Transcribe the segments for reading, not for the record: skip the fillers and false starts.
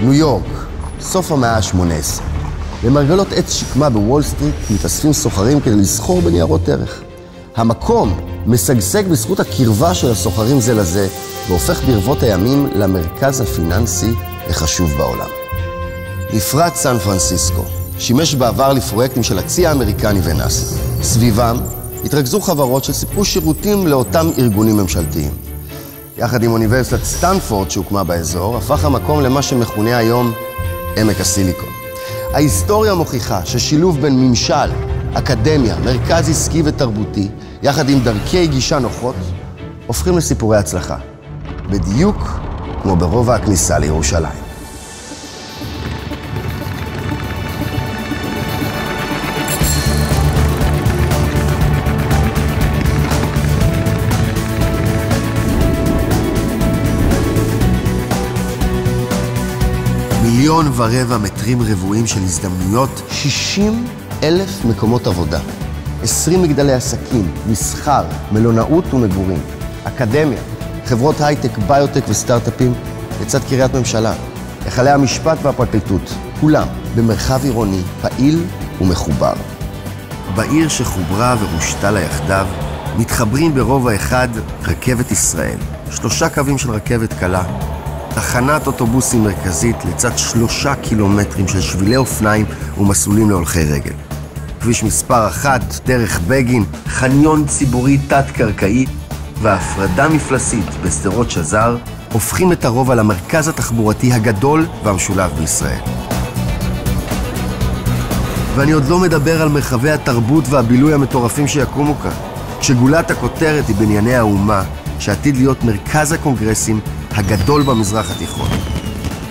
ניו יורק, סוף המאה ה-18. במרגלות עץ שקמה בוול סטריט מתאספים סוחרים כדי לסחור בניירות ערך. המקום משגשג בזכות הקרבה של הסוחרים זה לזה, והופך ברבות הימים למרכז הפיננסי החשוב בעולם. מפרץ סן פרנסיסקו שימש בעבר לפרויקטים של הצי האמריקני ונאס"א. סביבם התרכזו חברות שסיפקו שירותים לאותם ארגונים ממשלתיים. יחד עם אוניברסיטת סטנפורד שהוקמה באזור, הפך המקום למה שמכונה היום עמק הסיליקון. ההיסטוריה מוכיחה ששילוב בין ממשל, אקדמיה, מרכז עסקי ותרבותי, יחד עם דרכי גישה נוחות, הופכים לסיפורי הצלחה. בדיוק כמו ברובע הכניסה לירושלים. מיליון ורבע מטרים רבועים של הזדמנויות, 60,000 מקומות עבודה, 20 מגדלי עסקים, מסחר, מלונאות ומגורים, אקדמיה, חברות הייטק, ביוטק וסטארט-אפים, לצד קריית ממשלה, היכלי המשפט והפרקליטות, כולם במרחב עירוני, פעיל ומחובר. בעיר שחוברה ורושתה לה יחדיו, מתחברים ברובע אחד רכבת ישראל, 3 קווים של רכבת קלה, תחנת אוטובוסים מרכזית לצד 3 קילומטרים של שבילי אופניים ומסלולים להולכי רגל. כביש מספר 1, דרך בגין, חניון ציבורי תת-קרקעי והפרדה מפלסית בשדרות שזר הופכים את הרובע למרכז התחבורתי הגדול והמשולב בישראל. ואני עוד לא מדבר על מרחבי התרבות והבילוי המטורפים שיקומו כאן, כשגולת הכותרת היא בנייני האומה, שעתיד להיות מרכז הקונגרסים הגדול במזרח התיכון.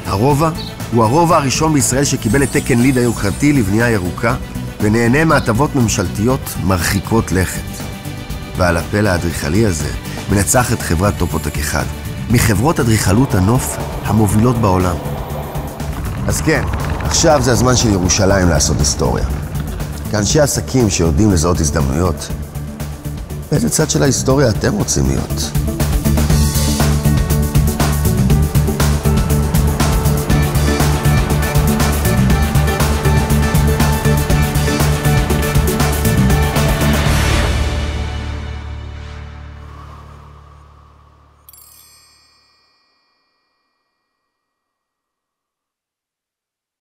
הרובע הוא הרובע הראשון בישראל שקיבל את תקן ליד היוקרתי לבנייה ירוקה, ונהנה מהטבות ממשלתיות מרחיקות לכת. ועל הפלא האדריכלי הזה מנצחת חברת טופוטק אחד, מחברות אדריכלות הנוף המובילות בעולם. אז כן, עכשיו זה הזמן של ירושלים לעשות היסטוריה. כאנשי עסקים שיודעים לזהות הזדמנויות, באיזה צד של ההיסטוריה אתם רוצים להיות?